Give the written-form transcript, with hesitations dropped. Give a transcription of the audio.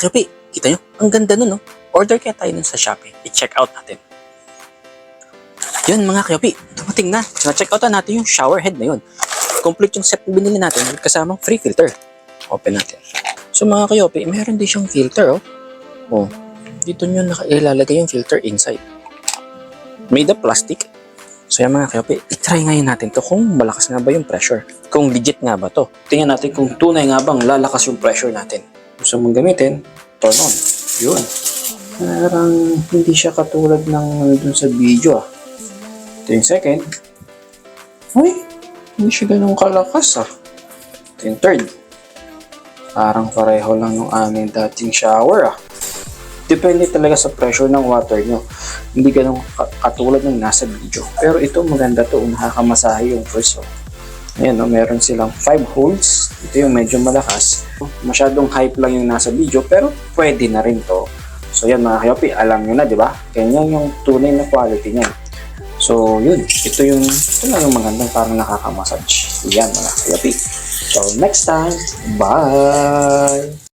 kapi, kita nyo? Ang ganda nun, no? Order kaya tayo nun sa Shopee. I-check out natin. Yun mga kapi, dumating na. Na-check out natin yung shower head na yun. Complete yung set na binili natin with kasamang free filter. Open natin. So mga kayopi, meron din siyang filter, oh. Oh, dito nyo ilalagay yung filter inside. Made of plastic. So yan mga kayopi, itry ngayon natin to kung malakas nga ba yung pressure. Kung legit nga ba to. Tingnan natin kung tunay nga bang lalakas yung pressure natin. Gusto mong gamitin, turn on. Yun. Parang hindi siya katulad ng dun sa video ah. Ito yung second. Uy, hindi siya ganun kalakas ah. Ito yung third. Parang pareho lang yung aming dating shower ah. Depende talaga sa pressure ng water nyo. Hindi ganun katulad ng nasa video. Pero ito maganda to, nakakamasahe yung first. So, ayan, no, meron silang 5 holes. Ito yung medyo malakas. Masyadong hype lang yung nasa video, pero pwede na rin to. So yan mga kayopi, alam nyo na, di ba? Ganyan yung tunay na quality niya. So yun, ito lang yung magandang parang nakakamassage. Yan mga kayopi. So next time, bye!